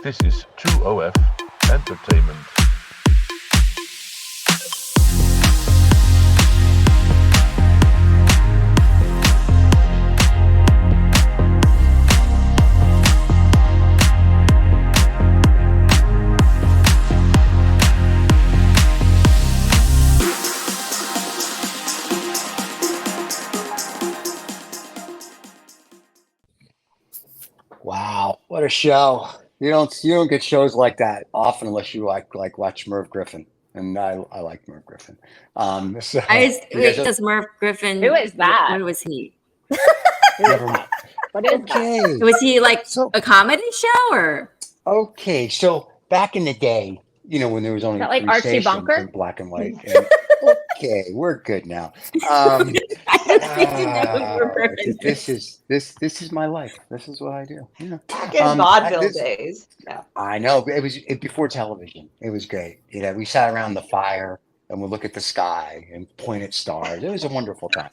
This is True OF Entertainment. Wow, what a show! You don't get shows like that often unless you like watch Merv Griffin, and I like Merv Griffin. So you guys Does Merv Griffin? Who is that? What was he? never, What is that? okay, Was he like so a comedy show or? okay, so back in the day, when there was only that like three Archie stations Bunker? in black and white. And, okay, we're good now. I don't think you know who Merv Griffin is. This is my life. This is what I do. Yeah. Back in I- vaudeville this- days. No. I know it was before television. It was great. We sat around the fire and would look at the sky and point at stars. It was a wonderful time.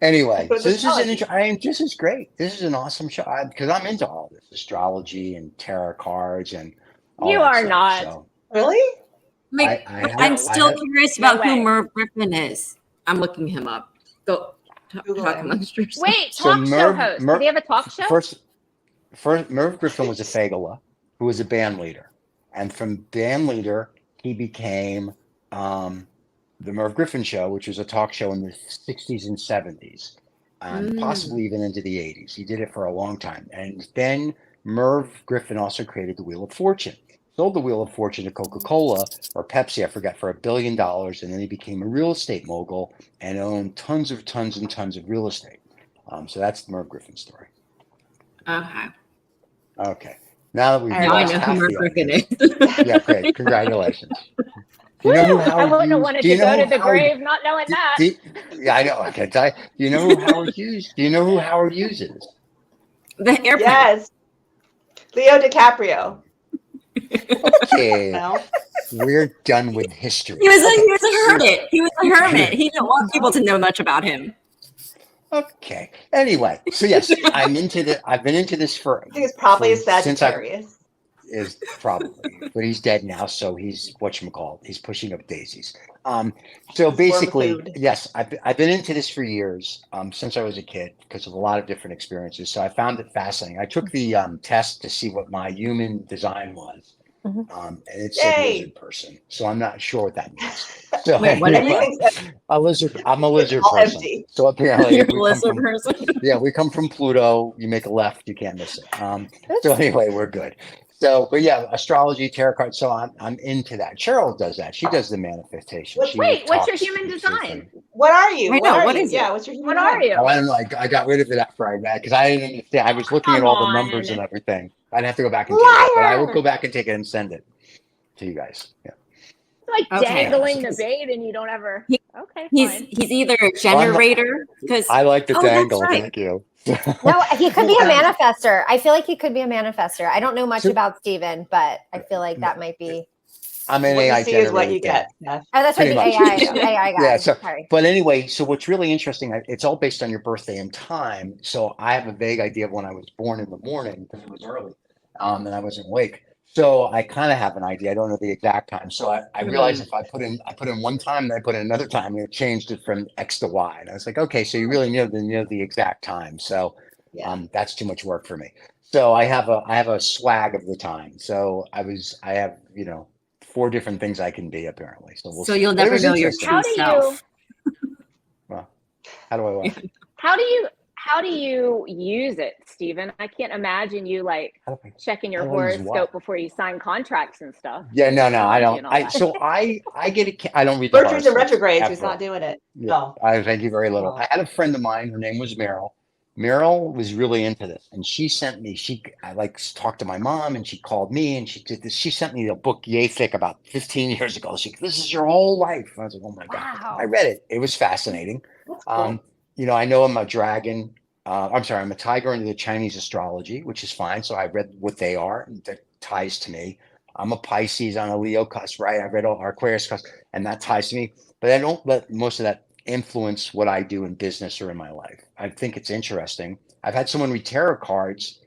Anyway, so this is great. This is an awesome show because I'm into all this astrology and tarot cards and all You that are stuff. not. So Really? Like, I I'm still curious No about who way. Merv Griffin is. I'm looking him up. Go Google talk him. amongst yourselves. Wait, So talk show host. Did he have a talk show? First, Merv Griffin was a Fagala who was a band leader, and from band leader he became the Merv Griffin Show, which was a talk show in the 60s and 70s, and possibly even into the 80s. He did it for a long time, and then Merv Griffin also created the Wheel of Fortune. Sold the Wheel of Fortune to Coca-Cola or Pepsi, I forget, for $1 billion, and then he became a real estate mogul and owned tons and tons of real estate. So that's the Merv Griffin story. Okay. Okay. Now that we've Now I lost know half who Merv the Griffin audience. is. Yeah, great. Congratulations. Do Woo! you know who I Howard wouldn't have Hughes- wanted do you to go know to who the Howard- grave not knowing that. Yeah, I know. I can tell you. Do you know who Howard Hughes? Do you know who Howard Hughes is? The airplane. Yes. Leo DiCaprio. Okay, No. we're done with history. He was a hermit. He was a hermit. He didn't want people to know much about him. Okay. Anyway, so yes, I've been into this for. I think it's probably a since I- Sagittarius. Is probably, but he's dead now, so he's whatchamacallit. He's pushing up daisies. So basically, food. yes, I've been into this for years, since I was a kid because of a lot of different experiences. So I found it fascinating. I took the test to see what my human design was, and it said Yay. lizard person. So I'm not sure what that means. So Wait, what is anyway, a lizard. I'm a lizard all person. empty. So apparently, You're a we come lizard from- person. yeah, we come from Pluto. You make a left, you can't miss it. So anyway, we're good. So, but yeah, astrology, tarot cards. So I'm into that. Cheryl does that. She does the manifestation. She Wait, what's your talks human to people. design? What are you? I know, are what you? is it? Yeah, what's your human What are design? you? Oh, I don't know. I got rid of it after I read because I didn't understand. I was looking at Come all the numbers on. and everything. I'd have to go back and take it, but I will Liar! go back and take it and send it to you guys. Yeah. Like Okay. dangling the bait and you don't ever. He- Okay, He's fine. either a generator because I like the Oh, that's dangle. right. Thank you. No, he could be a manifester. I feel like he could be a manifester. I don't know much So- about Steven, but I feel like that might be. I'm an What AI you see is what generator you thing. get. Steph. Oh, that's right. Pretty The much. AI guy. Yeah, so- Sorry. But anyway, so what's really interesting, it's all based on your birthday and time. So I have a vague idea of when I was born in the morning because it was early, and I wasn't awake. So I kind of have an idea. I don't know the exact time. So I realized if I put in one time, then I put in another time, and it changed it from X to Y. And I was like, okay, so you really know the exact time. So that's too much work for me. So I have a swag of the time. So I have 4 different things I can be apparently. So we'll so see. you'll But it never was know your interesting. true How do you? self. How do I watch? How do you use it, Stephen? I can't imagine you like How do I- checking your How do I use what? horoscope before you sign contracts and stuff. Yeah, no, I Astrology don't. and all that. I get it. I don't read the Mercury's in horoscopes retrograde, so he's ever. not doing it. Yeah, No. I thank you very little. Oh. I had a friend of mine. Her name was Meryl. Meryl was really into this, and she sent me. I talked to my mom, and she called me, and she did this. She sent me a book yay thick about 15 years ago. This is your whole life. I was like, oh my god. Wow. I read it. It was fascinating. That's cool. I know I'm a dragon. I'm sorry, I'm a tiger into the Chinese astrology, which is fine. So I read what they are, and that ties to me. I'm a Pisces on a Leo cusp, right? I read all our Aquarius cusp, and that ties to me. But I don't let most of that influence what I do in business or in my life. I think it's interesting. I've had someone read tarot cards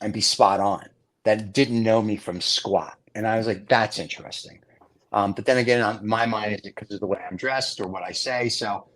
and be spot on. that didn't know me from squat. And I was like, that's interesting. But then again, on my mind, is it because of the way I'm dressed or what I say? So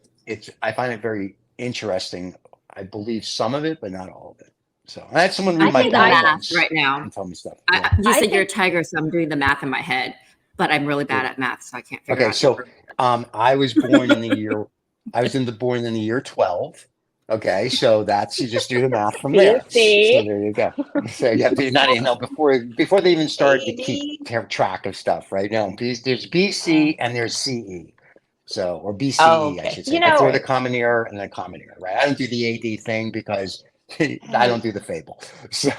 I find it very interesting. I believe some of it, but not all of it. So I had someone read I my think the palette math once right now. and tell me stuff. You I said you're a think- tiger, so I'm doing the math in my head, but I'm really bad at math, so I can't figure Okay, out. so I was born in the year. I was born in the year 12. Okay, so that's you just do the math from there. See? So there you go. So you have to not even know before they even started to keep track of stuff, right? No, there's BC and there's CE. So or BCE, Oh, I okay. should say, You know- before the Common Era and the Common Era, right? I don't do the AD thing because I don't do the fable. So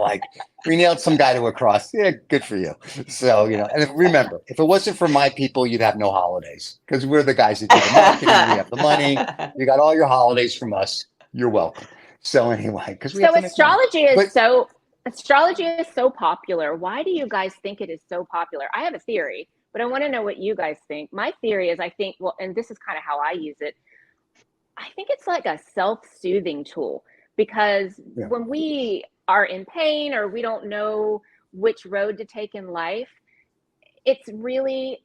like we nailed some guy to a cross. Yeah, good for you. So and remember, if it wasn't for my people, you'd have no holidays because we're the guys that do the marketing. We have the money. You got all your holidays from us. You're welcome. So anyway, because we have So to make money. astrology is so popular. Why do you guys think it is so popular? I have a theory, but I want to know what you guys think. My theory is I think, well, and this is kind of how I use it. I think it's like a self-soothing tool because when we are in pain or we don't know which road to take in life, it's really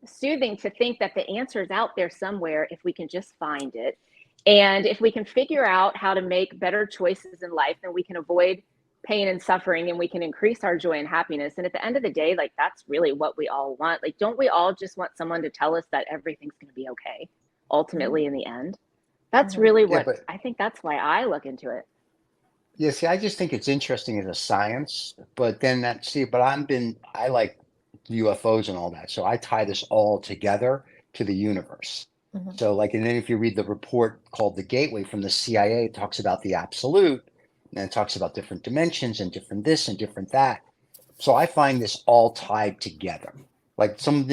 soothing to think that the answer is out there somewhere if we can just find it. And if we can figure out how to make better choices in life, then we can avoid pain and suffering and we can increase our joy and happiness. And at the end of the day, like that's really what we all want. Like, don't we all just want someone to tell us that everything's going to be okay ultimately in the end? That's really what I think. That's why I look into it. Yeah, see, I just think it's interesting as a science, but then I like UFOs and all that. So I tie this all together to the universe. Mm-hmm. So and then if you read the report called The Gateway from the CIA, it talks about the absolute, and it talks about different dimensions and different this and different that. So I find this all tied together. Like some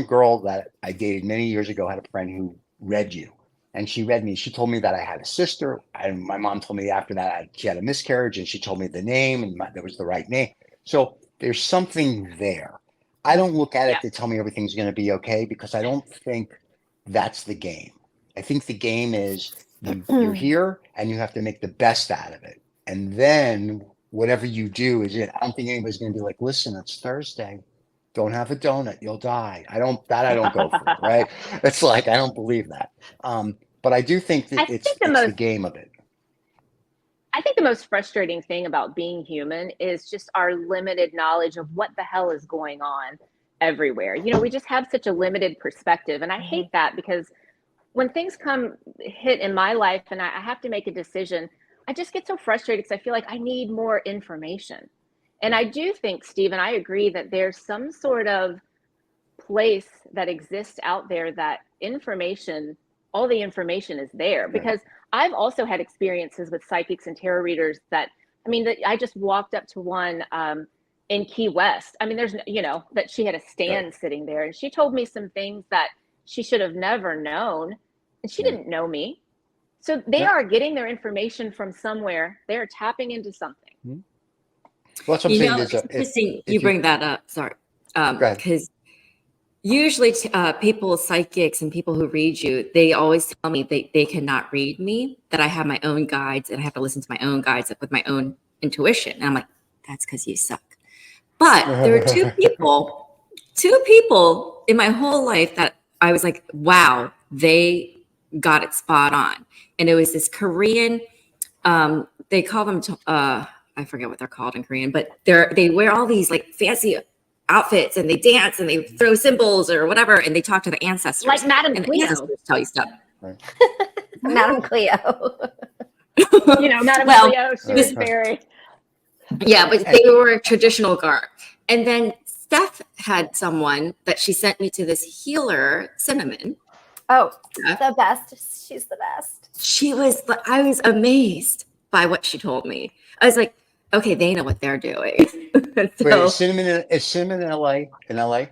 girl that I dated many years ago had a friend who read you. And she read me. She told me that I had a sister. And my mom told me after that she had a miscarriage. And she told me the name and that was the right name. So there's something there. I don't look at it to tell me everything's going to be okay because I don't think that's the game. I think the game is you're here and you have to make the best out of it. And then whatever you do is it. I don't think anybody's going to be like, listen, it's Thursday. Don't have a donut. You'll die. I don't go for, right? It's like, I don't believe that. But I do think that it's the game of it. I think the most frustrating thing about being human is just our limited knowledge of what the hell is going on everywhere. We just have such a limited perspective. And I hate that because when things hit in my life and I have to make a decision, I just get so frustrated because I feel like I need more information. And I do think, Stephen, I agree that there's some sort of place that exists out there that all the information is there because I've also had experiences with psychics and tarot readers I just walked up to one in Key West. There's, that she had a stand sitting there and she told me some things that she should have never known and she didn't know me. So they are getting their information from somewhere. They're tapping into something. Well, that's what I'm saying. It's interesting you bring that up. Sorry. Because usually people, psychics and people who read you, they always tell me they cannot read me, that I have my own guides and I have to listen to my own guides with my own intuition. And I'm like, that's because you suck. But there are two people in my whole life that I was like, wow, they got it spot on. And it was this Korean, they call them, I forget what they're called in Korean, but they wear all these like fancy outfits and they dance and they throw symbols or whatever and they talk to the ancestors. Like Madame and Cleo. The ancestors tell you stuff. Right. Madame Cleo. Madame Cleo, she was very. Yeah, but they were a traditional garb. And then Steph had someone that she sent me to this healer, Cinnamon. Oh, the best. She's the best. I was amazed by what she told me. I was like, okay, they know what they're doing. Wait, is Cinnamon in LA? In LA?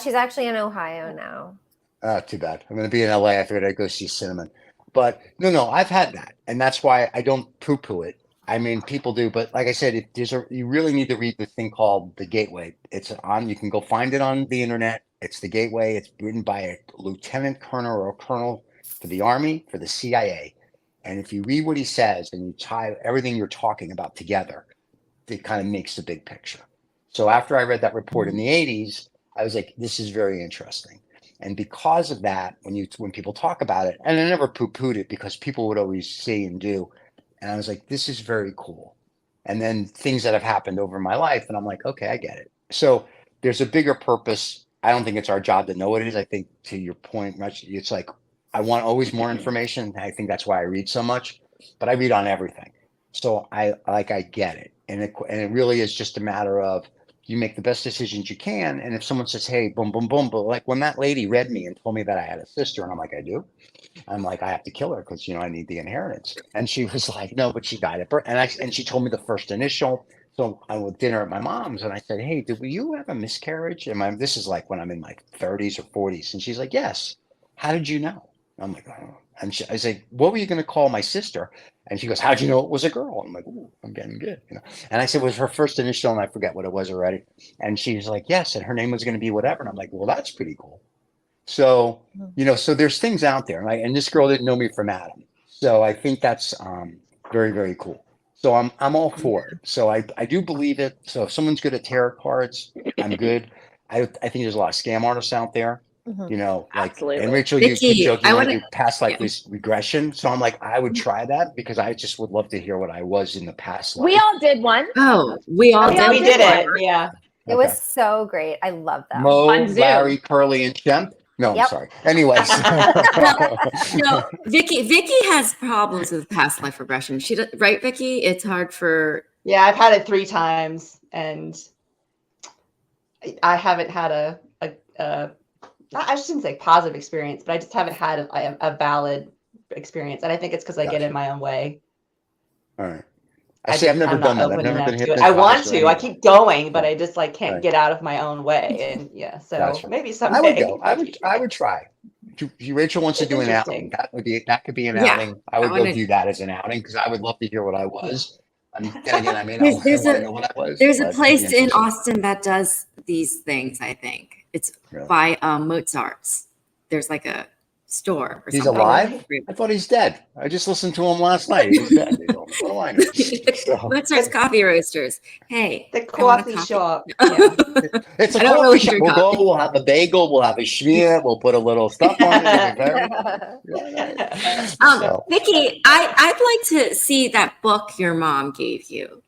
She's actually in Ohio now. Too bad. I'm going to be in LA. I figured I'd go see Cinnamon. But no, I've had that. And that's why I don't poo-poo it. People do. But like I said, you really need to read the thing called The Gateway. You can go find it on the internet. It's The Gateway. It's written by a lieutenant colonel or a colonel for the Army, for the CIA. And if you read what he says and you tie everything you're talking about together, it kind of makes the big picture. So after I read that report in the 80s, I was like, this is very interesting. And because of that, when people talk about it, and I never poo-pooed it because people would always say and do, and I was like, this is very cool. And then things that have happened over my life, and I'm like, okay, I get it. So there's a bigger purpose. I don't think it's our job to know what it is. I think to your point, much it's like I want always more information. I think that's why I read so much, but I read on everything. So I get it. And it really is just a matter of you make the best decisions you can. And if someone says, hey, boom, boom, boom, but like when that lady read me and told me that I had a sister, and I'm like, I do. I'm like, I have to kill her because I need the inheritance. And she was like, no, but she died at birth. And she told me the first initial. So I was dinner at my mom's, and I said, hey, did you have a miscarriage? And this is like when I'm in my 30s or 40s. And she's like, yes. How did you know? I'm like, oh. And I said, what were you going to call my sister? And she goes, how'd you know it was a girl? I'm like, ooh, I'm getting good. And I said, it was her first initial, and I forget what it was already. And she's like, yes. And her name was going to be whatever. And I'm like, well, that's pretty cool. So, so there's things out there, right? And this girl didn't know me from Adam. So I think that's very, very cool. So I'm all for it. So I do believe it. So if someone's good at tarot cards, I'm good. I think there's a lot of scam artists out there. Absolutely. And Rachel, Vicky, you joke, you I want to wanna- do past life regression. So I'm like, I would try that because I just would love to hear what I was in the past life. We all did one. Oh, we all Yeah, we did it. one. Yeah. It was so great. I love that. Mo, On Zoom. Larry, Curly, and Shemp. No, Yep. I'm sorry. Anyways. No, Vicky has problems with past life regression. Right, Vicky? It's hard for. Yeah, I've had it 3 times, and I haven't had I shouldn't say positive experience, but I just haven't had a valid experience. And I think it's because I get in my own way. All right. I've never done that. I've never been hypnotized. I want to. I keep going, but Yeah. I just can't Right. get out of my own way. And yeah, so Gotcha. maybe someday. I would go. I would try. Rachel wants to It's do an interesting. outing. That could be an Yeah, outing. I would go do that as an outing because I would love to hear what I was. Then again, I mean, I want to know what I was. There's a but it'd be place in interesting. Austin that does these things. I think it's Really? by Mozart's. There's like a store. Or He's something. alive? I thought he's dead. I just listened to him last night. He's dead. What do I know? So, Mozart's Coffee Roasters. Hey, The I want a coffee shop. Yeah. it's a I don't coffee really shop. drink We'll coffee. go. We'll have a bagel. We'll have a schmear. We'll put a little stuff on it. So, Vicky, I'd like to see that book your mom gave you.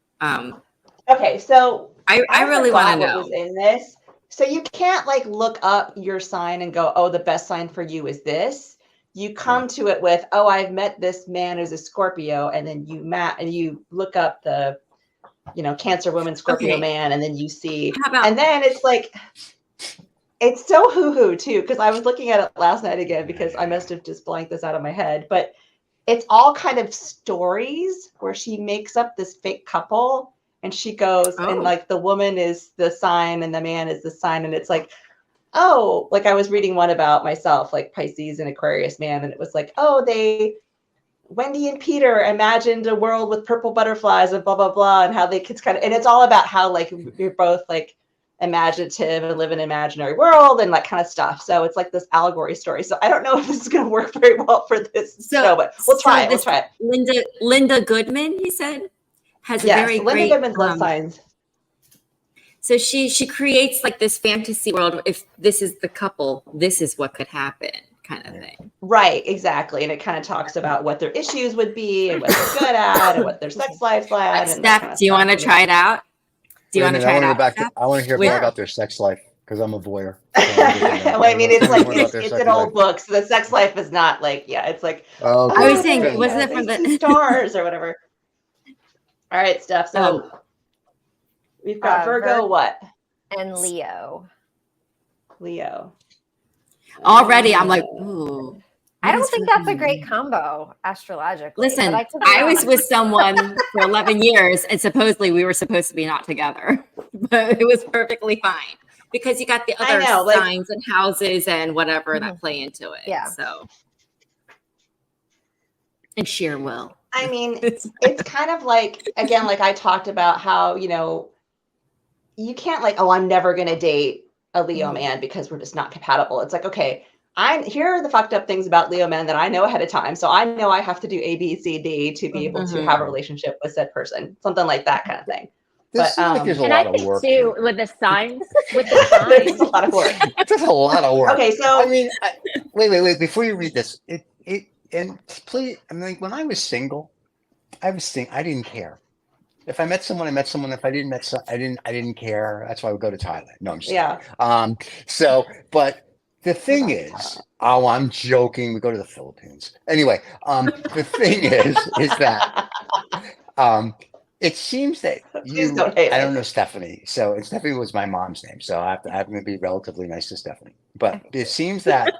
Okay, so I really want to forgot what know. was in this. So you can't look up your sign and go, oh, the best sign for you is this. You come to it with, oh, I've met this man who's a Scorpio, and then you look up the, Cancer woman, Scorpio man, and then you see, and then it's it's so hoo-hoo too, because I was looking at it last night again because I must have just blanked this out of my head, but it's all kind of stories where she makes up this fake couple. And she goes, and the woman is the sign and the man is the sign. And it's I was reading one about myself, Pisces and Aquarius man. And it was Wendy and Peter imagined a world with purple butterflies and blah, blah, blah. And how they kids and it's all about how you're both imaginative and live in an imaginary world and kind of stuff. So it's this allegory story. So I don't know if this is going to work very well for this show, but we'll try it. We'll try it. Linda Goodman, you said? Has a very Linda great Goodman's love signs. So she creates this fantasy world. If this is the couple, this is what could happen, kind of thing. Right, exactly. And it kind of talks about what their issues would be and what they're good at and what their sex life's like. Steph, do you want to try it out? Do you want to try it out? I want to hear more about their sex life because I'm a voyeur. Well, I mean, it's an old book, so the sex life is not it's Oh, I was saying, wasn't it from the stars or whatever? All right, Steph. So we've got Virgo, what? And Leo. Already, I'm ooh. I don't think that's a great combo astrologically. Listen, I was with someone for 11 years, and supposedly we were supposed to be not together, but it was perfectly fine because you got the other signs and houses and whatever that play into it. Yeah. So, and sheer will. I mean, it's kind of again, I talked about how, you can't I'm never going to date a Leo man because we're just not compatible. It's okay, here are the fucked up things about Leo men that I know ahead of time. So I know I have to do A, B, C, D to be able to have a relationship with said person, something like that kind of thing. This seems like there's a and lot I of think work too here. with the signs, there's a lot of work. There's a lot of work. Okay, so I mean, wait. Before you read this, and please, I mean, when I was single, I didn't care. If I met someone, I met someone. If I didn't I didn't care. That's why I would go to Thailand. No, I'm just kidding. So, but the thing is, oh, I'm joking. We go to the Philippines. Anyway, the thing is that, it seems that Please don't hate I us. don't know Stephanie. So, and Stephanie was my mom's name. So I'm going to be relatively nice to Stephanie. But it seems that,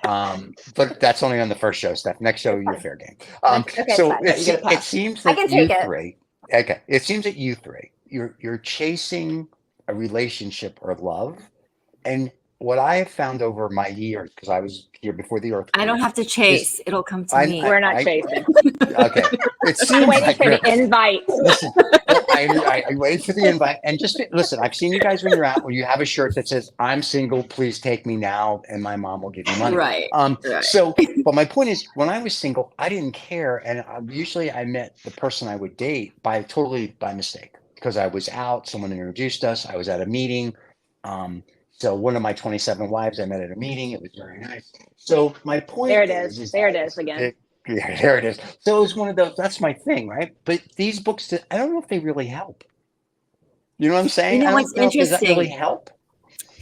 but that's only on the first show, Steph. Next show, you're fair game. Okay, So fine. it seems I that can you take it. three, okay, it seems that you three, you're chasing a relationship or love. And what I have found over my years, because I was here before the earthquake. I don't have to chase. It'll come to me. we're not chasing. Okay. It I'm seems waiting like for the invite. listen, I wait for the invite, and just listen. I've seen you guys when you're out, where you have a shirt that says "I'm single, please take me now," and my mom will give you money. Right. Right. So, but my point is, when I was single, I didn't care, and usually I met the person I would date totally by mistake, because I was out. Someone introduced us. I was at a meeting. So one of my 27 wives I met at a meeting. It was very nice. So my point There it is. There it is again. Yeah, there it is. So it was one of those. That's my thing, right? But these books, I don't know if they really help. You know what I'm saying? You know I what's don't know if- Does that really interesting? help?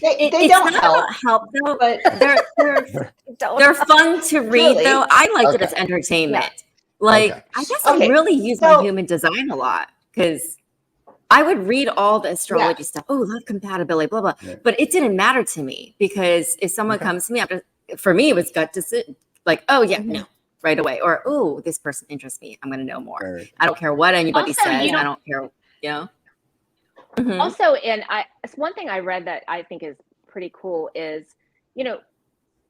They It's don't not help, about help though. but They're fun to read Really? though. I liked it Okay. as entertainment. Like Okay. I guess Okay, I really use so- my human design a lot, because I would read all the astrology stuff. Oh, love compatibility, blah blah. Yeah. But it didn't matter to me, because if someone Okay. comes to me after, for me it was gut decision. Like, oh yeah, Mhm. no, right away. Or oh, this person interests me. I'm going to know more. Right. I don't care what anybody Also, says. you know- I don't care. You know. Mhm. Also, it's one thing I read that I think is pretty cool is,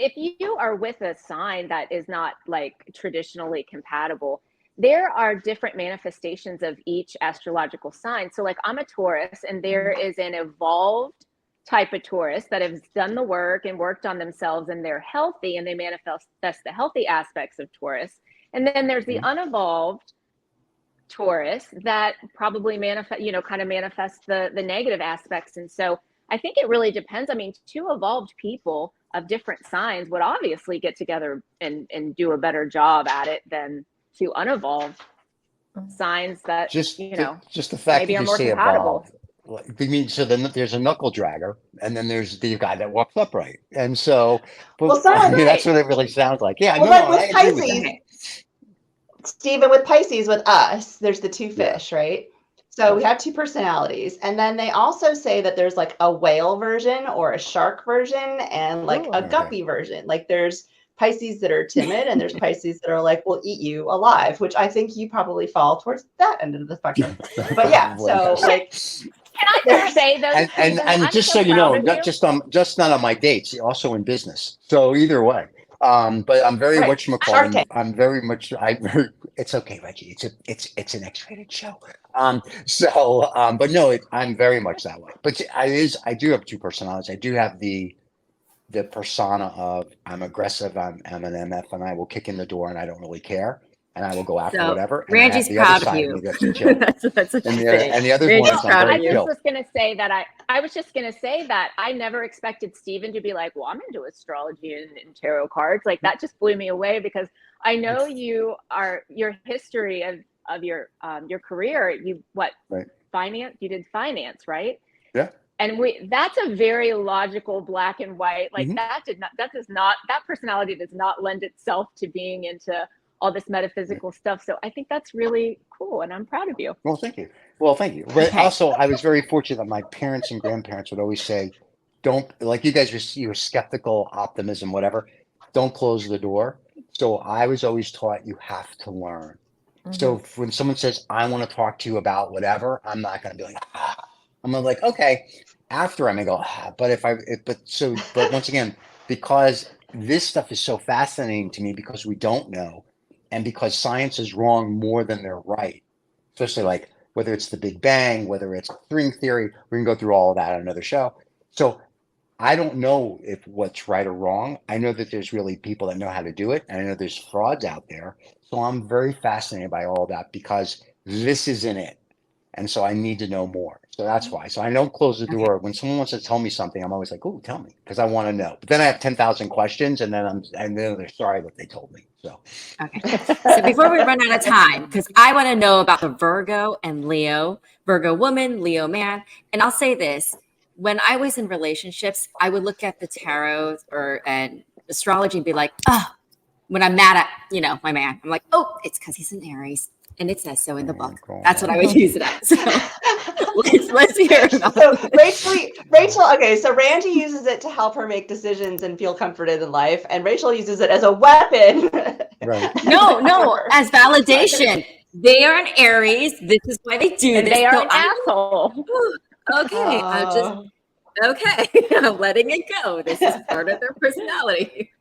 if you are with a sign that is not like traditionally compatible, there are different manifestations of each astrological sign. So like I'm a Taurus, and there is an evolved type of Taurus that has done the work and worked on themselves, and they're healthy, and they manifest the healthy aspects of Taurus. And then there's the unevolved Taurus that probably manifests the negative aspects. And so I think it really depends. I mean, two evolved people of different signs would obviously get together and do a better job at it than two unevolved signs that Just the fact maybe that are you more say compatible. evolved. I mean, so then there's a knuckle dragger, and then there's the guy that walks upright, and so, but Well, some I of mean, that's it- what it really sounds like. Yeah, Well, no, like no, with I agree with Pisces, that. Stephen, with Pisces, with us, there's the two Yeah. fish, right? So we Right. have two personalities. And then they also say that there's like a whale version or a shark version and like Ooh. a guppy version. Like there's Pisces that are timid and there's Pisces that are like, will eat you alive, which I think you probably fall towards that end of the spectrum. But yeah, so like, Can I just say though, and Stephen, I'm just so so you proud know, of not just not on my dates, also in business. So either way, but I'm very Right. much Shark Tank. I'm very much it's okay, Reggie. It's an X-rated show. But no, I'm very much that way. But I do have two personalities. I do have the persona of I'm aggressive, I'm an MF, and I will kick in the door, and I don't really care, and I will go after So whatever. And I have Randy's the other proud of side you. me that's a chill. That's what And you the other, say. and the other Randy's one is I'm proud of very you. chill. I was just gonna say that I never expected Stephen to be like, well, I'm into astrology and tarot cards. Like that just blew me away, because I know your history of your career. Finance? You did finance, right? Yeah. And that's a very logical black and white. Like Mhm. that personality does not lend itself to being into all this metaphysical stuff. So I think that's really cool, and I'm proud of you. Well, thank you. Well, thank you. But also, I was very fortunate that my parents and grandparents would always say, "Don't like you guys. You're skeptical, optimism, whatever. Don't close the door." So I was always taught you have to learn. So when someone says, "I want to talk to you about whatever," I'm not going to be like, ah. I'm gonna like, okay. After I'm gonna go, ah. But once again, because this stuff is so fascinating to me, because we don't know, and because science is wrong more than they're right. Especially like whether it's the Big Bang, whether it's string theory, we can go through all of that on another show. So I don't know if what's right or wrong. I know that there's really people that know how to do it, and I know there's frauds out there. So I'm very fascinated by all that because this isn't it. And so I need to know more. So that's why. So I don't close the Okay. door. When someone wants to tell me something, I'm always like, oh, tell me, because I want to know. But then I have 10,000 questions, and then they're sorry that they told me. So Okay. So before we run out of time, because I want to know about the Virgo and Leo, Virgo woman, Leo man. And I'll say this. When I was in relationships, I would look at the tarot and astrology and be like, oh, when I'm mad at, my man, I'm like, oh, it's because he's an Aries. And it says so in the book. That's what I would use it as. So let's hear about So it. Rachel, okay, so Randy uses it to help her make decisions and feel comforted in life, and Rachel uses it as a weapon. right. No, as validation. They are an Aries. This is why they do And this. they are So an asshole. okay, I'm letting it go. This is part of their personality.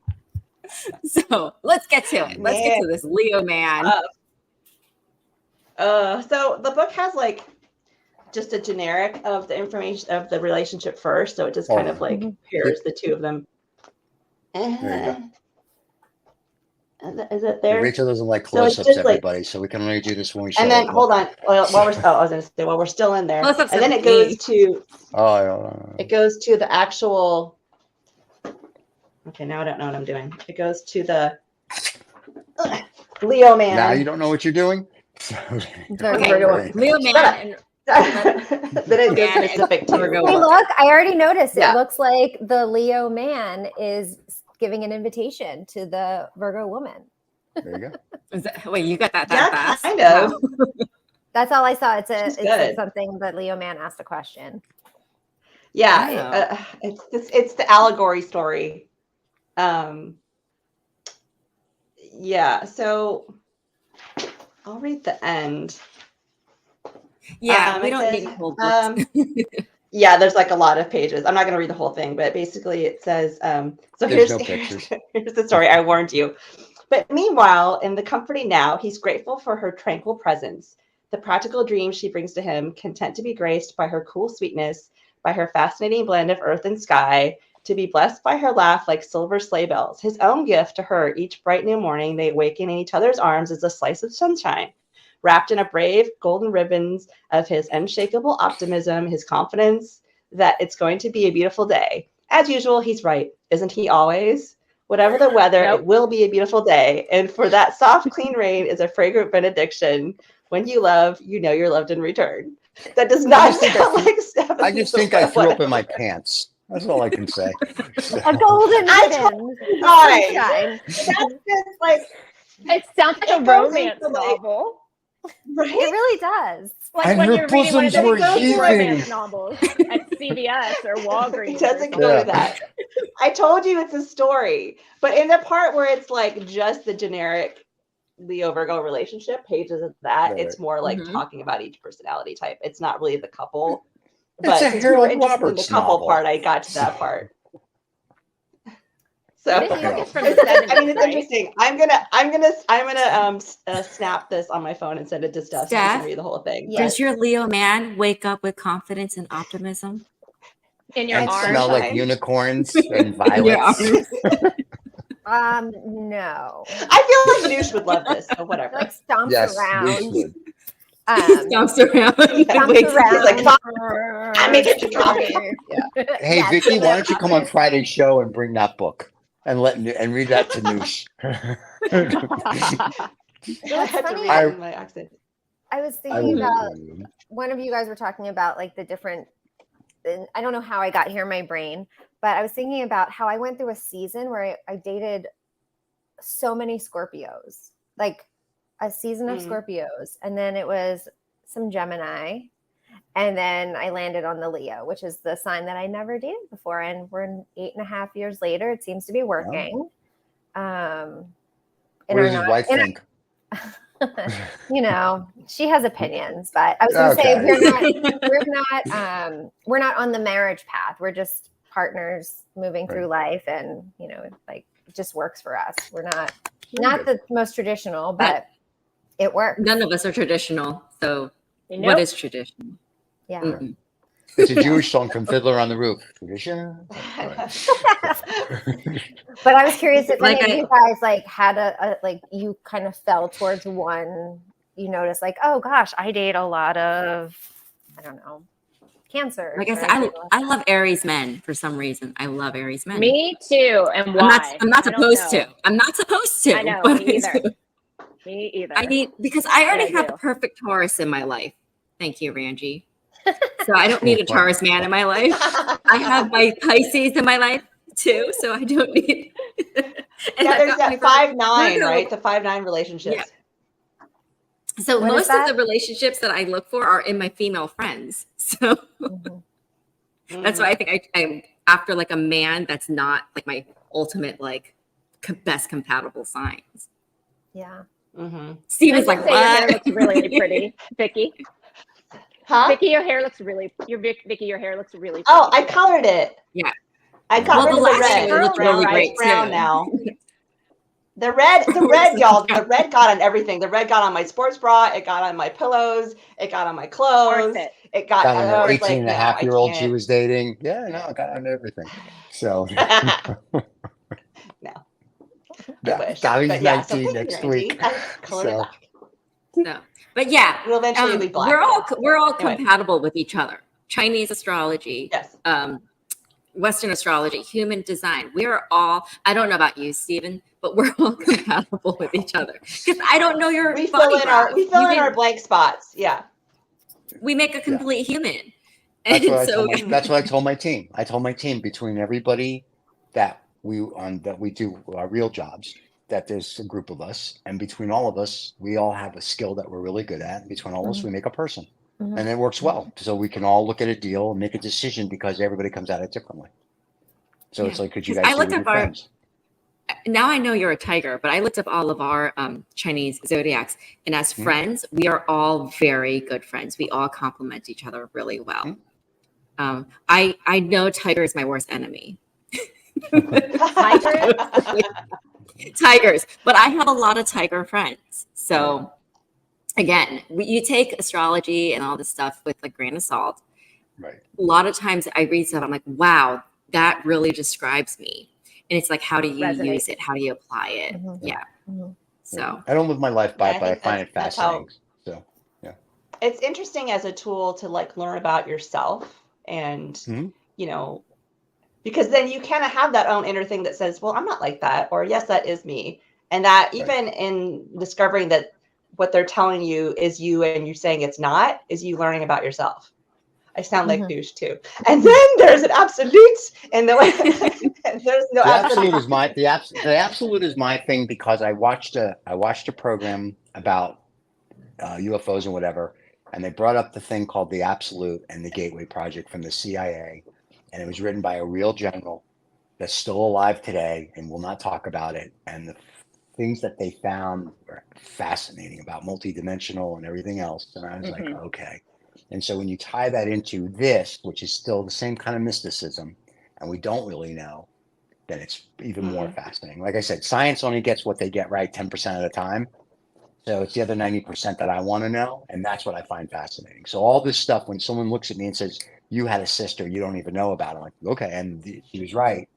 So let's get to it. Let's get to this Leo man. So the book has like just a generic of the information of the relationship first, so it just kind of like pairs the two of them. There you go. Is it there? Rachel doesn't like So it's close-ups, just like- everybody. So we can only do this when we show And then up. hold on, while we're still in there, Close-ups and then of it goes me. to Oh, it goes to the actual. Okay, now I don't know what I'm doing. It goes to the Leo man. now you don't know what you're doing? Okay, Leo man. Then it goes Man and specific to Virgo. Hey, look, I already noticed. Yeah. It looks like the Leo man is giving an invitation to the Virgo woman. There you go. Wait, you got that Yeah, fast? kind of. Wow. That's all I saw. It's She's like good. something that Leo man asked a question. Yeah, it's the allegory story. Yeah, so I'll read the end. Yeah, we it don't says, need whole books. Yeah, there's like a lot of pages. I'm not going to read the whole thing, but basically it says, so There's no pictures. here's the story. I warned you. But meanwhile, in the comforting now, he's grateful for her tranquil presence, the practical dreams she brings to him, content to be graced by her cool sweetness, by her fascinating blend of earth and sky, to be blessed by her laugh like silver sleigh bells. His own gift to her each bright new morning, they awaken in each other's arms as a slice of sunshine. Wrapped in a brave golden ribbons of his unshakable optimism, his confidence that it's going to be a beautiful day. As usual, he's right. Isn't he always? Whatever the weather, Nope. It will be a beautiful day. And for that soft, clean rain is a fragrant benediction. When you love, you know you're loved in return. That does not sound like Stephanie. I just think I threw up in my pants. That's all I can say. A golden ribbon. Guys, that's just like, It sounds like a It goes romance into, like- novel. right? It really does. Like And when her you're reading one of bosoms were those heaving. romance novels at CVS or Walgreens. It doesn't or go Yeah. to that. I told you it's a story, but in the part where it's like just the generic Leo Virgo relationship pages of that, Right. it's more like Mhm. talking about each personality type. It's not really the couple. It's But a since we were Harold interested in the Roberts couple novel. part, I got to that part. So It is Okay. from the 70s, I mean, it's right? interesting. I'm gonna snap this on my phone and send it to Steph so she Steph? can read the whole thing. Yeah. Does your Leo man wake up with confidence and optimism? In your And arms. smell like Sunshine. unicorns and Your violets. arms? No. I feel like Noosh would love this, so It whatever. like stomps Yes, around. this would. Stomps around. Stomps Wakes up. He's like, around. I'm making the coffee. Hey, Yes, Vicky, and why then don't you come on Friday's show and bring that book and read that to Noosh? I had to funny. read it in my accent. I was I thinking would- about one of you guys were talking about like the different, and I don't know how I got here in my brain, but I was thinking about how I went through a season where I dated so many Scorpios, like a season of Scorpios, and then it was some Gemini, and then I landed on the Leo, which is the sign that I never dated before, and we're 8.5 years later. It seems to be working. What does his wife think? You know, she has opinions, but I was going to say we're not on the marriage path. We're just partners moving through life, and you know, like it just works for us. We're not the most traditional, but it works. None of us are traditional. So Nope. what is traditional? Yeah. Mm-mm. It's a Jewish song from Fiddler on the Roof. But I was curious if Like any of you guys like had a like you kind of fell towards one. You notice like, oh gosh, I date a lot of, I don't know, Cancer. Like I said, I love Aries men for some reason. I love Aries men. Me too. And why? I'm not I don't supposed know. to. I'm not supposed to. I know, but me either. Me either. I need, because I already I have do. the perfect Taurus in my life. Thank you, Ranji. So I don't need a Taurus man in my life. I have my Pisces in my life too, so I don't need. And Yeah, I've there's got that my 5-9, Virgo. right? The 5-9 relationships. Yeah. So What is most of that? the relationships that I look for are in my female friends. So that's why I think I'm after like a man that's not like my ultimate like best compatible signs. Yeah. Steven's like, Say your hair what? looks really pretty, Vicky. Huh? Vicky, your hair looks really. Vicky, your hair looks really. Oh, I pretty. colored it. Yeah. I got rid the of the last red. year looked Brown, really right? great It's brown too. now. The red, y'all. The red got on everything. The red got on my sports bra. It got on my pillows. It got on my clothes. Worth it. It got. Got on I the was 18 and a like, half no, year I old she can't. was dating. Yeah, no, I got on everything. So No. yeah, wish. Gabby's But yeah, so 19 thank you, next Randy. week. I colored it So back. So, but yeah, It'll eventually be black. we're all Anyway. compatible with each other. Chinese astrology, Yes. Western astrology, human design. We're all, I don't know about you, Stephen, but we're all compatible with each other. Because I don't know your We body fill in our graph. our blank spots. Yeah. We make a complete human. that's And what so that's what I told my team. I told my team between everybody that we do our real jobs, that there's a group of us, and between all of us, we all have a skill that we're really good at. And between all of us, we make a person. And it works well. So we can all look at a deal and make a decision because everybody comes at it differently. So it's like, could you guys do with your friends? Now I know you're a tiger, but I looked up all of our Chinese zodiacs, and as friends, we are all very good friends. We all complement each other really well. I know tiger is my worst enemy. Tigers, but I have a lot of tiger friends. So again, you take astrology and all this stuff with a grain of salt. Right. A lot of times I read stuff, I'm like, wow, that really describes me. And it's like, how do you use it? How do you apply it? Yeah. So I don't live my life by it, but I find it that's fascinating. So yeah. It's interesting as a tool to like learn about yourself and you know, because then you kind of have that own inner thing that says, well, I'm not like that, or yes, that is me. And that even in discovering that what they're telling you is you and you're saying it's not, is you learning about yourself. I sound like douche too. And then there's an absolute, and there's no the absolute. The absolute is my thing because I watched a program about UFOs and whatever, and they brought up the thing called the Absolute and the Gateway Project from the CIA, and it was written by a real general that's still alive today and will not talk about it. And the things that they found were fascinating about multidimensional and everything else. And I was like, okay. And so when you tie that into this, which is still the same kind of mysticism, and we don't really know, then it's even more fascinating. Like I said, science only gets what they get right 10% of the time. So it's the other 90% that I want to know. And that's what I find fascinating. So all this stuff, when someone looks at me and says, you had a sister you don't even know about, I'm like, okay, and she was right.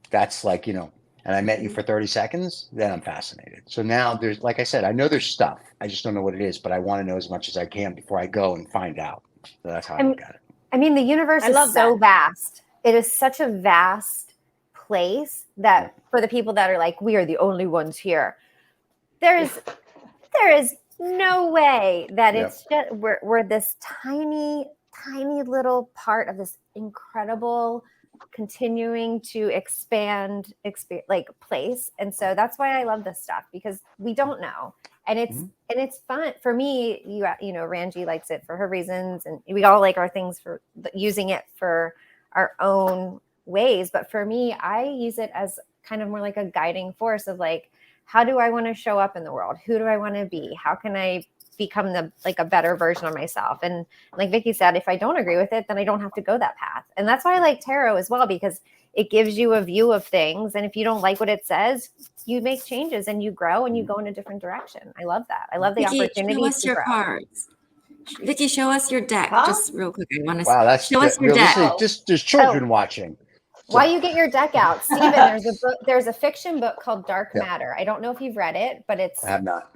That's like, and I met you for 30 seconds, then I'm fascinated. So now there's, like I said, I know there's stuff. I just don't know what it is, but I want to know as much as I can before I go and find out. So that's how I look at it. I mean, the universe is so vast. It is such a vast place that for the people that are like, we are the only ones here, there is no way that it's just, we're this tiny little part of this incredible continuing to expand like place. And so that's why I love this stuff, because we don't know, and it's fun for me. Ranji likes it for her reasons, and we all like our things for using it for our own ways. But for me, I use it as kind of more like a guiding force of like, how do I want to show up in the world? Who do I want to be? How can I become a better version of myself? And like Vicky said, if I don't agree with it, then I don't have to go that path. And that's why I like tarot as well, because it gives you a view of things. And if you don't like what it says, you make changes and you grow and you go in a different direction. I love that. I love the Vicky, opportunity show us to your grow. cards. Vicky, show us your deck Huh? just real quick. I want to Wow, that's show us your deck. Just there's children watching. While you get your deck out, Stephen, there's a fiction book called Dark Matter. I don't know if you've read it, but I have not.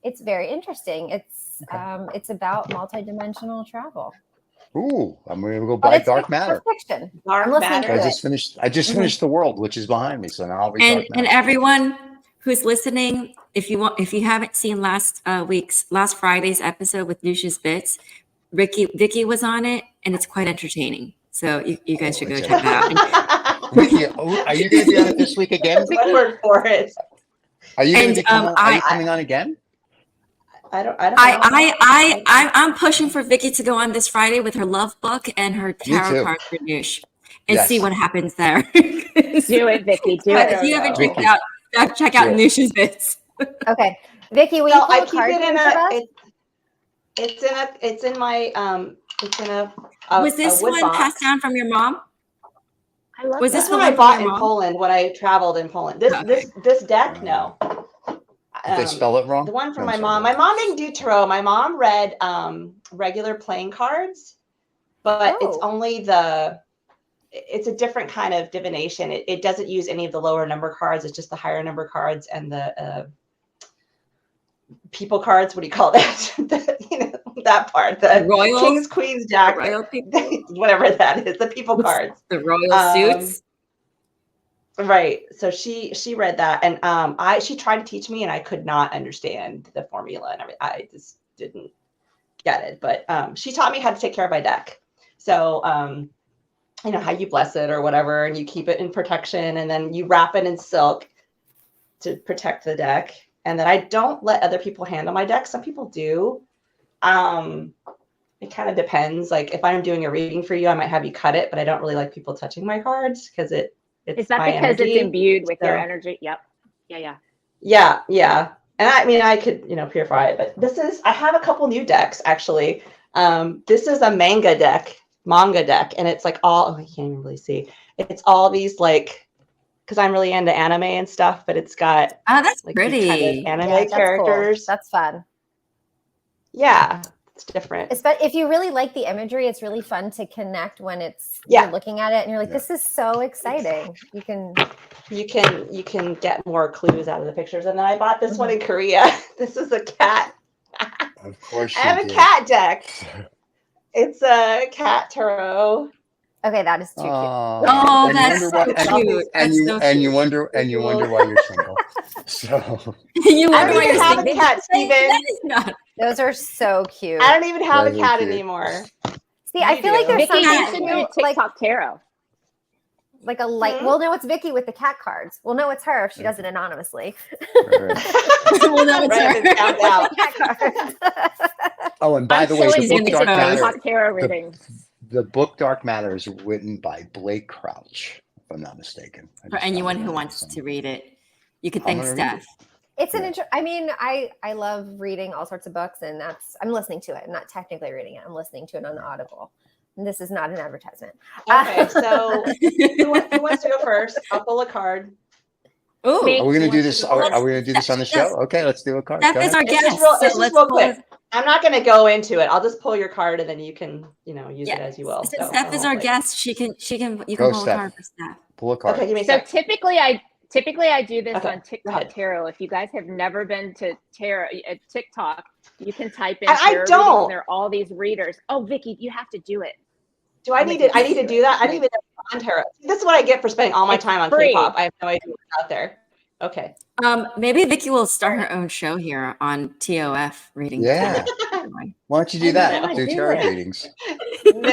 it's very interesting. It's about multidimensional travel. Ooh, I'm gonna go But buy it's Dark Matter. fiction. Dark I'm listening Matter. to I just finished The World, which is behind me, so now I'll read Dark And Matter. everyone who's listening, if you haven't seen last Friday's episode with Lucia's Bits, Vicky was on it, and it's quite entertaining. So you guys should go check that out. Vicky, are you going to be on it this week again? That's my word for it. Are you going And, to be coming on again? I don't know. I'm pushing for Vicky to go on this Friday with her love book and her tarot cards for Noosh, and see what happens there. Do it, Vicky. Do it. If you haven't checked Vicky. out, check out Noosh's Bits. Okay, Vicky, will you So pull I a keep card it in for us? it's in a Was this wood one box. passed down from your mom? I love Was that. this This the one I one from bought your in mom? Poland when I traveled in Poland. This deck, no. Did they spell it wrong? The one from No, my sorry. mom. My mom didn't do tarot. My mom read regular playing cards, but it's only it's a different kind of divination. It doesn't use any of the lower number cards. It's just the higher number cards and the people cards. What do you call that? That part. The Royals? Kings, Queens, Jack, Royal people? whatever that is. The people cards. The royal suits. Right. So she read that, and she tried to teach me, and I could not understand the formula and everything. I just didn't get it. But she taught me how to take care of my deck. So how you bless it or whatever, and you keep it in protection, and then you wrap it in silk to protect the deck. And then I don't let other people handle my deck. Some people do. It kind of depends. Like if I'm doing a reading for you, I might have you cut it, but I don't really like people touching my cards because it's Is that my because energy. it's imbued with your So- energy? Yep. Yeah. Yeah. And I mean, I could, purify it, but I have a couple new decks actually. This is a manga deck, and it's like I can't even really see. It's all these because I'm really into anime and stuff, but it's got That's these pretty. kind of anime That's cool. characters. That's fun. Yeah, it's different. If you really like the imagery, it's really fun to connect when Yeah. you're looking at it and you're like, this is so exciting. You can get more clues out of the pictures. And then I bought this one in Korea. This is a cat. Of course I have a cat deck. It's a cat tarot. Okay, that is too cute. Oh, that's so cute. And you wonder why you're single. So You I wonder don't why even you're have a single. cat, Steven. That is not. Those are so cute. I don't even have Those a are cat cute. anymore. See, I feel like there's Vicky, you something should to do TikTok tarot. like a light. Well, no, it's Vicky with the cat cards. Well, no, it's her if she does it anonymously. Well, no, it's Right, her. it counts out. Cat cards. Oh, and by I'm the way, so the book into Dark Matter. TikTok tarot reading. The book Dark Matter is written by Blake Crouch, if I'm not mistaken. For anyone who wants to read it, you can thank gonna read Steph. It's I love reading all sorts of books, and I'm listening to it. I'm not technically reading it. I'm listening to it on Audible. And this is not an advertisement. Okay, so who wants to go first? I'll pull a card. Oh, Me. Are we going to do Wants this? to go Are we going to do this on the show? Yes. Okay, let's do a card. Steph Go is ahead. our It's guest. just real, so it's just let's real pull quick. I'm not going to go into it. I'll just pull your card and then you can, use it as you will. Since So, Steph is our hopefully. guest, you can Go, pull a Steph. card for Steph. Pull a card. Okay, give me a So sec. typically I do this Okay, on go TikTok ahead. tarot. If you guys have never been to tarot at TikTok, you can type in I tarot readings, don't. and there are all these readers. Oh, Vicky, you have to do it. Do I need to? I need to do that. I didn't even know on tarot. This is what I get for spending all my It's time on free. K-pop. I have no idea what's out there. Okay. Maybe Vicky will start her own show here on TOF reading. Yeah. Why don't you do that? I Do do tarot it. readings. No.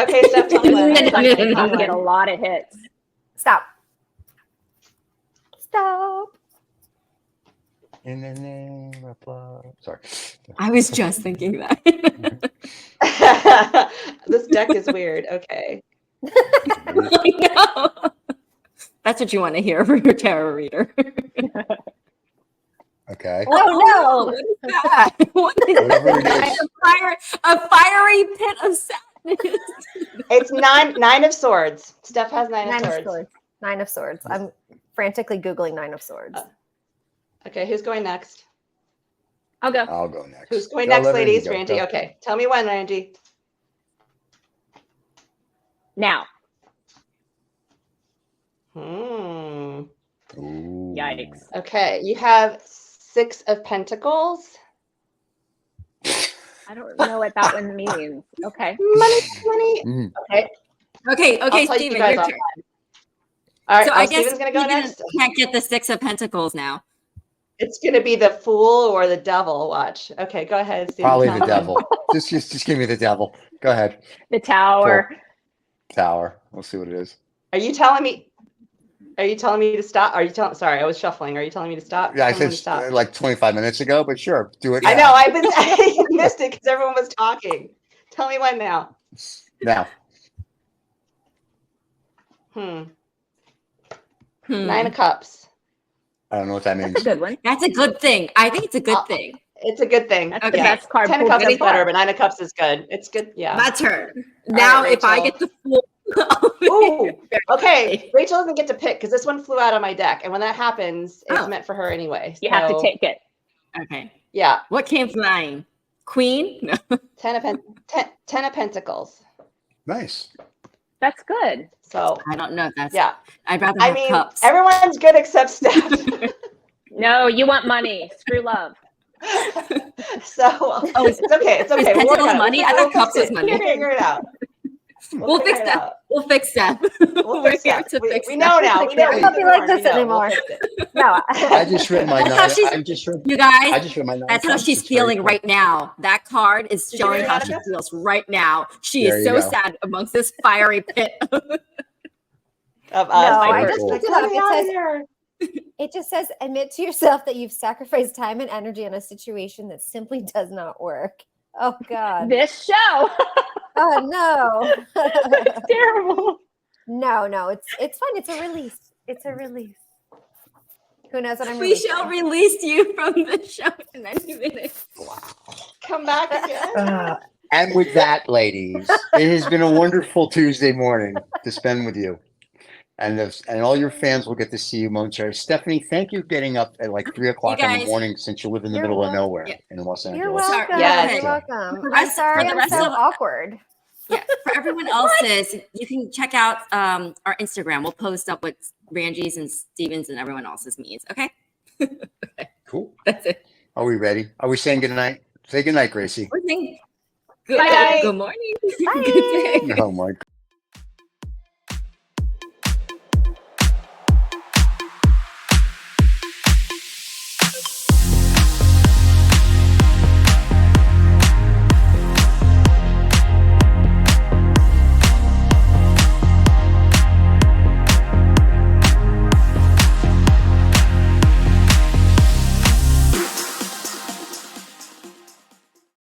Okay, Steph, tell me when. You get a lot of hits. Stop. In the name of love. Sorry. I was just thinking that. This deck is weird. Okay. I know. That's what you want to hear from your tarot reader. Okay. Oh no! What is that? What is Whatever it that? is. A fiery pit of sadness. It's nine of swords. Steph has nine of swords. Nine of Swords. I'm frantically Googling Nine of Swords. Okay, who's going next? I'll go. I'll go next. Who's going Go, next, Living, ladies? go, Randy. go. Okay. Tell me when, Randy. Now. Hmm. Ooh. Yikes. Okay. You have 6 of Pentacles. I don't know what that one means. Okay. Money. Mm. Okay. Okay, I'll tell you Steven, guys your off. turn. All right. So I guess Steven's going to go Steven next. can't get the 6 of Pentacles now. It's going to be the Fool or the Devil. Watch. Okay. Go ahead, Steven. Probably Tell the me. devil. Just give me the devil. Go ahead. The Tower. Tower. We'll see what it is. Are you telling me to stop? Are you telling? Sorry, I was shuffling. Are you telling me to stop? Yeah, I Tell me when to said stop. like 25 minutes ago, but sure, do it. I now. know. I've been I missed it because everyone was talking. Tell me when now. Now. Nine of Cups. I don't know what that That's means. a good one. That's a good thing. I think it's a good thing. It's a good thing. That's the Okay. best card. 10 of pulled Cups so is better, far. but 9 of Cups is good. It's good. Yeah. My turn. All Now, right, if I Rachel. get the Fool. Ooh. Okay. Rachel doesn't get to pick because this one flew out of my deck, and when that happens, it's Oh. meant for her anyway. You have to So, take it. Okay. Yeah. What came flying? Queen? No. 10 of Pentacles. Nice. That's good. So I don't know if that's. yeah. I'd rather I have mean, cups. everyone's good except Steph. No, you want money. Screw love. So Oh, it's okay. It's okay. is We'll work Pentacles on it. money? I We'll thought cups fix was it. money. We'll figure it out. We'll fix figure it that. out. We'll fix that. We'll We're fix here that. to We fix know that. now. We know. I We've don't be been like warned. this We know. anymore. We'll fix it. No. I just read my That's how nine. she's- I just read. You guys, I just read my nine. that's how cups. she's It's very feeling cool. right now. That card is Did you showing read how it, she Annika? feels right now. She There is you so go. sad amongst this fiery pit. Of No, us. I Very just cool. looked it Get up. me It out of says here. it just says admit to yourself that you've sacrificed time and energy on a situation that simply does not work. Oh God. This show. Oh no. It's terrible. No, it's fine. It's a release. It's a release. Who knows what I'm We releasing? shall release you from the show in any minute. Come back again. And with that, ladies, it has been a wonderful Tuesday morning to spend with you. And all your fans will get to see you momentarily. Stephanie, thank you for getting up at like 3 o'clock in the guys- morning since you live in the You're middle of welcome. nowhere Yeah. in Los Angeles. You're welcome. Yes. You're welcome. For I'm rest- sorry for the I'm rest so of- awkward. Yeah, for everyone else's, you can check out our Instagram. We'll post up what Ranji's and Steven's and everyone else's means. Okay, Cool. that's it. Are we ready? Are we saying goodnight? Say goodnight, Gracie. We're saying good, Bye. good morning. Bye. Good day. Oh my God.